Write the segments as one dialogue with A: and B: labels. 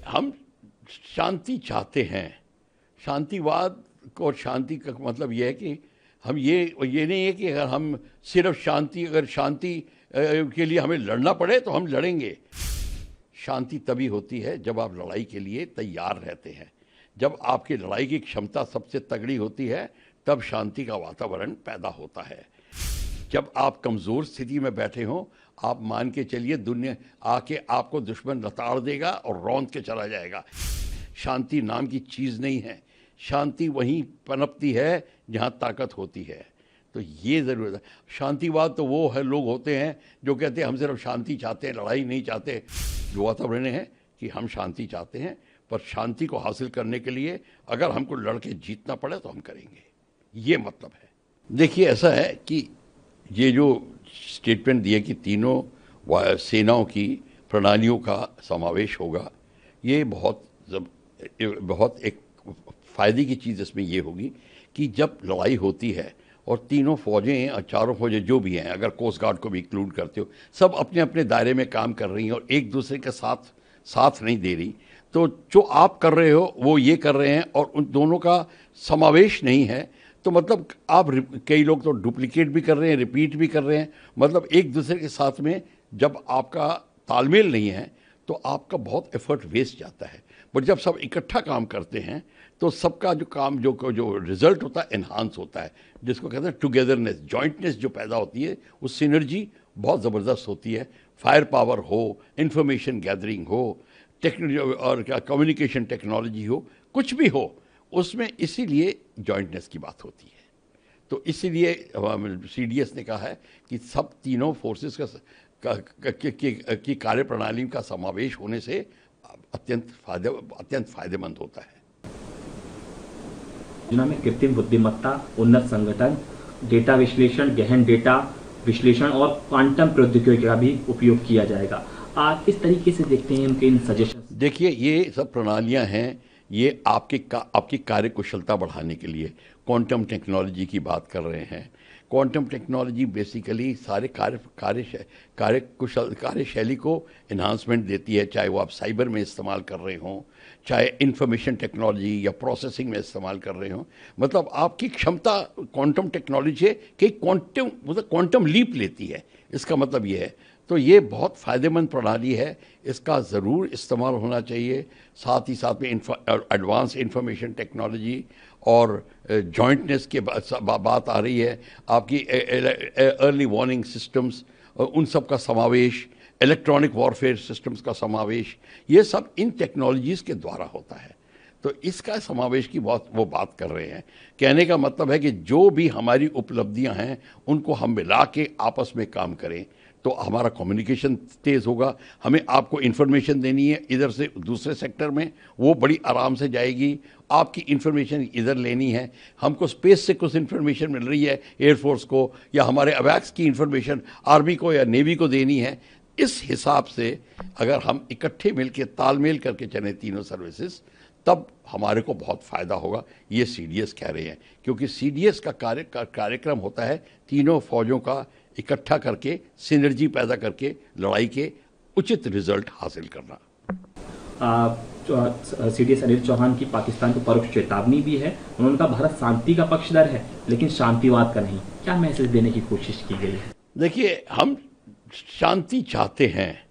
A: हम शांति चाहते हैं। शांतिवाद को और शांति का मतलब यह है कि हम ये नहीं है कि अगर हम सिर्फ शांति के लिए हमें लड़ना पड़े तो हम लड़ेंगे। शांति तभी होती है जब आप लड़ाई के लिए तैयार रहते हैं। जब आपकी लड़ाई की क्षमता सबसे तगड़ी होती है तब शांति का वातावरण पैदा होता है। जब आप कमज़ोर स्थिति में बैठे हों, आप मान के चलिए दुनिया आके आपको दुश्मन लताड़ देगा और रौंद के चला जाएगा। शांति नाम की चीज़ नहीं है। शांति वहीं पनपती है जहाँ ताकत होती है। तो ये ज़रूरत है। शांतिवाद तो वो है लोग होते हैं जो कहते हैं हम सिर्फ शांति चाहते हैं, लड़ाई नहीं चाहते। जो वातावरण है कि हम शांति चाहते हैं, पर शांति को हासिल करने के लिए अगर हमको लड़ के जीतना पड़े तो हम करेंगे, ये मतलब है। देखिए ऐसा है कि ये जो स्टेटमेंट दिए कि तीनों सेनाओं की प्रणालियों का समावेश होगा, ये बहुत एक फ़ायदे की चीज़ इसमें ये होगी कि जब लड़ाई होती है और तीनों फौजें और चारों फौजें जो भी हैं, अगर कोस्ट गार्ड को भी इंक्लूड करते हो, सब अपने अपने दायरे में काम कर रही हैं और एक दूसरे के साथ नहीं दे रही, तो जो आप कर रहे हो वो ये कर रहे हैं और उन दोनों का समावेश नहीं है, तो मतलब आप कई लोग तो डुप्लीकेट भी कर रहे हैं, रिपीट भी कर रहे हैं। मतलब एक दूसरे के साथ में जब आपका तालमेल नहीं है तो आपका बहुत एफर्ट वेस्ट जाता है। बट जब सब इकट्ठा काम करते हैं तो सबका जो काम जो रिजल्ट होता है एनहांस होता है, जिसको कहते हैं टुगेदरनेस, जॉइंटनेस जो पैदा होती है, उस सिनर्जी बहुत ज़बरदस्त होती है। फायर पावर हो, इंफॉर्मेशन गैदरिंग हो, टेक्नोलॉजी और कम्युनिकेशन टेक्नोलॉजी हो, कुछ भी हो, उसमें इसीलिए जॉइंटनेस की बात होती है। तो इसीलिए CDS ने कहा है कि सब तीनों फोर्सेस की कार्यप्रणाली का समावेश होने से अत्यंत फायदेमंद होता है।
B: योजना में कृत्रिम बुद्धिमत्ता, उन्नत संगठन, डेटा विश्लेषण, गहन डेटा विश्लेषण और क्वांटम प्रौद्योगिकी का भी उपयोग किया जाएगा। आप इस तरीके से देखते हैं उनके इन सजेशन?
A: देखिए, ये सब प्रणालियां हैं, ये आपकी कार्यकुशलता बढ़ाने के लिए क्वांटम टेक्नोलॉजी की बात कर रहे हैं। क्वांटम टेक्नोलॉजी बेसिकली सारे कार्यशैली को इन्हांसमेंट देती है, चाहे वो आप साइबर में इस्तेमाल कर रहे हों, चाहे इंफॉर्मेशन टेक्नोलॉजी या प्रोसेसिंग में इस्तेमाल कर रहे हों। मतलब आपकी क्षमता क्वांटम टेक्नोलॉजी है कि क्वांटम लीप लेती है, इसका मतलब ये है। तो ये बहुत फ़ायदेमंद प्रणाली है, इसका ज़रूर इस्तेमाल होना चाहिए। साथ ही साथ में एडवांस इंफॉर्मेशन टेक्नोलॉजी और जॉइंटनेस के बात आ रही है, आपकी अर्ली वार्निंग सिस्टम्स, उन सब का समावेश, इलेक्ट्रॉनिक वॉरफेयर सिस्टम्स का समावेश, ये सब इन टेक्नोलॉजीज़ के द्वारा होता है। तो इसका समावेश की वो बात कर रहे हैं। कहने का मतलब है कि जो भी हमारी उपलब्धियां हैं उनको हम मिला के आपस में काम करें तो हमारा कम्युनिकेशन तेज़ होगा। हमें आपको इन्फॉर्मेशन देनी है इधर से दूसरे सेक्टर में, वो बड़ी आराम से जाएगी। आपकी इन्फॉर्मेशन इधर लेनी है, हमको स्पेस से कुछ इन्फॉर्मेशन मिल रही है एयरफोर्स को, या हमारे अवैक्स की इन्फॉर्मेशन आर्मी को या नेवी को देनी है। इस हिसाब से अगर हम इकट्ठे मिलकर तालमेल करके चलें तीनों सर्विसेज, तब हमारे को बहुत फ़ायदा होगा, ये CDS कह रहे हैं। क्योंकि CDS का कार्यक्रम होता है तीनों फौजों का इकट्ठा करके, सिनर्जी पैदा करके लड़ाई के उचित रिजल्ट हासिल करना।
B: CDS अनिल चौहान की पाकिस्तान को परोक्ष चेतावनी भी है। उन्होंने कहा भारत शांति का पक्षधर है लेकिन शांतिवाद का नहीं। क्या मैसेज देने की कोशिश की गई है?
A: देखिए, हम शांति चाहते हैं।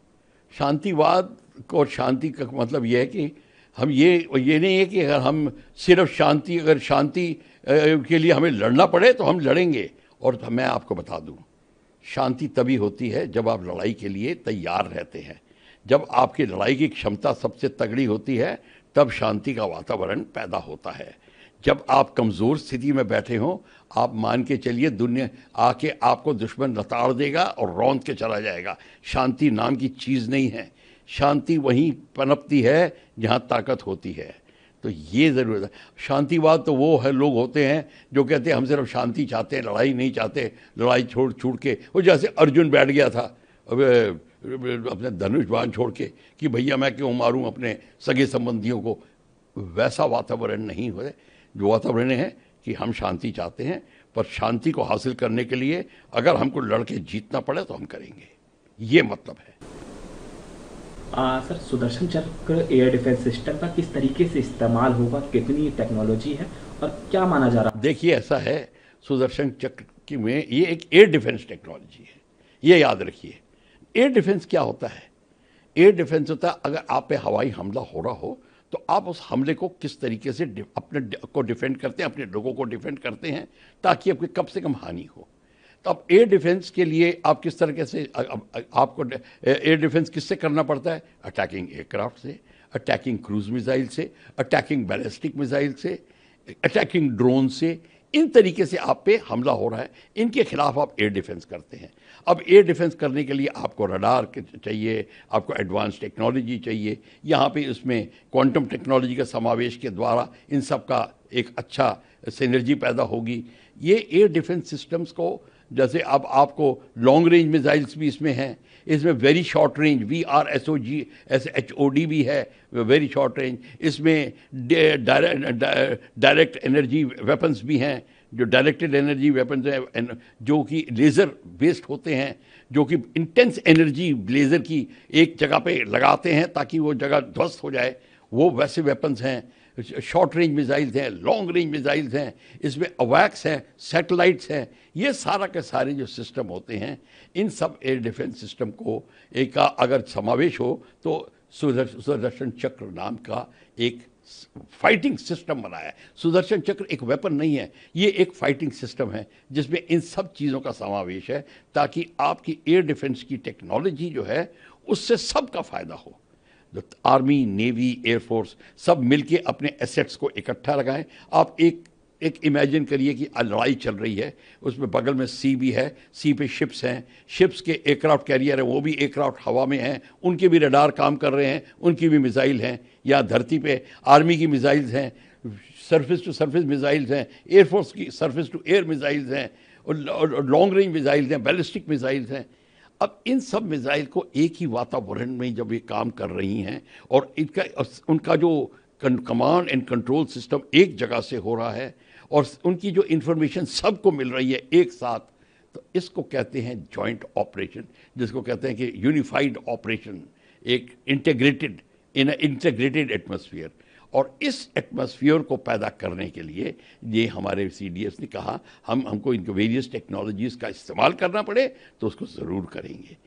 A: शांतिवाद को और शांति का मतलब यह है कि हम ये नहीं है कि अगर हम सिर्फ शांति के लिए हमें लड़ना पड़े तो हम लड़ेंगे। और मैं आपको बता दूं, शांति तभी होती है जब आप लड़ाई के लिए तैयार रहते हैं। जब आपकी लड़ाई की क्षमता सबसे तगड़ी होती है तब शांति का वातावरण पैदा होता है। जब आप कमज़ोर स्थिति में बैठे हों, आप मान के चलिए दुनिया आके आपको दुश्मन लताड़ देगा और रौंद के चला जाएगा। शांति नाम की चीज़ नहीं है। शांति वहीं पनपती है जहाँ ताकत होती है। तो ये ज़रूरत है। शांतिवाद तो वो है लोग होते हैं जो कहते हैं हम सिर्फ शांति चाहते हैं, लड़ाई नहीं चाहते। लड़ाई छोड़ के, वो जैसे अर्जुन बैठ गया था अपने धनुष बाण छोड़ के कि भैया मैं क्यों मारूं अपने सगे संबंधियों को, वैसा वातावरण नहीं हो। जो वातावरण है कि हम शांति चाहते हैं, पर शांति को हासिल करने के लिए अगर हमको लड़ के जीतना पड़े तो हम करेंगे, ये मतलब है।
B: सर, सुदर्शन चक्र एयर डिफेंस सिस्टम का किस तरीके से इस्तेमाल होगा, कितनी टेक्नोलॉजी है और क्या माना जा रहा है?
A: देखिए, ऐसा है, सुदर्शन चक्र की में ये एक एयर डिफेंस टेक्नोलॉजी है, ये याद रखिए। एयर डिफेंस क्या होता है? एयर डिफेंस होता है अगर आप पे हवाई हमला हो रहा हो तो आप उस हमले को किस तरीके से अपने को डिफेंड करते हैं, अपने लोगों को डिफेंड करते हैं ताकि आपकी कम से कम हानि हो। तो अब एयर डिफेंस के लिए आप किस तरीके से आपको एयर डिफेंस किससे करना पड़ता है? अटैकिंग एयरक्राफ्ट से, अटैकिंग क्रूज मिसाइल से, अटैकिंग बैलिस्टिक मिसाइल से, अटैकिंग ड्रोन से। इन तरीके से आप पे हमला हो रहा है, इनके खिलाफ आप एयर डिफेंस करते हैं। अब एयर डिफेंस करने के लिए आपको रडार चाहिए, आपको एडवांस टेक्नोलॉजी चाहिए। यहाँ पे इसमें क्वांटम टेक्नोलॉजी का समावेश के द्वारा इन सब का एक अच्छा सिनर्जी पैदा होगी। ये एयर डिफेंस सिस्टम्स को, जैसे अब आपको लॉन्ग रेंज मिसाइल्स भी इसमें हैं, इसमें वेरी शॉर्ट रेंज VRSOD भी है, वेरी शॉर्ट रेंज। इसमें डायरेक्ट एनर्जी वेपन्स भी हैं, जो डायरेक्टेड एनर्जी वेपन्स हैं जो कि लेज़र बेस्ड होते हैं, जो कि इंटेंस एनर्जी लेज़र की एक जगह पे लगाते हैं ताकि वो जगह ध्वस्त हो जाए, वो वैसे वेपन्स हैं। शॉर्ट रेंज मिसाइल्स हैं, लॉन्ग रेंज मिसाइल्स हैं, इसमें अवैक्स हैं, सैटेलाइट्स हैं। ये सारा के सारे जो सिस्टम होते हैं, इन सब एयर डिफेंस सिस्टम को एक का अगर समावेश हो तो सुदर्शन चक्र नाम का एक फाइटिंग सिस्टम बनाया है। सुदर्शन चक्र एक वेपन नहीं है, ये एक फाइटिंग सिस्टम है जिसमें इन सब चीज़ों का समावेश है ताकि आपकी एयर डिफेंस की टेक्नोलॉजी जो है उससे सबका फायदा हो। जो आर्मी, नेवी, एयरफोर्स सब मिलके अपने एसेट्स को इकट्ठा लगाएं। आप एक इमेजिन करिए कि लड़ाई चल रही है, उसमें बगल में सी भी है, सी पे शिप्स हैं, शिप्स के एयरक्राफ्ट कैरियर है, वो भी एयरक्राफ्ट हवा में हैं, उनके भी रडार काम कर रहे हैं, उनकी भी मिसाइल हैं। या धरती पे आर्मी की मिसाइल्स हैं, सरफेस टू सरफेस मिसाइल्स हैं, एयरफोर्स की सरफेस टू एयर मिसाइल्स हैं, और लॉन्ग रेंज मिसाइल्स हैं, बैलिस्टिक मिसाइल्स हैं। अब इन सब मिसाइल को एक ही वातावरण में जब ये काम कर रही हैं और उनका जो कमांड एंड कंट्रोल सिस्टम एक जगह से हो रहा है और उनकी जो इंफॉर्मेशन सबको मिल रही है एक साथ, तो इसको कहते हैं जॉइंट ऑपरेशन, जिसको कहते हैं कि यूनिफाइड ऑपरेशन, एक इंटीग्रेटेड एटमॉस्फेयर। और इस एटमॉस्फेयर को पैदा करने के लिए ये हमारे CDS ने कहा हमको इनको वेरियस टेक्नोलॉजीज़ का इस्तेमाल करना पड़े तो उसको ज़रूर करेंगे।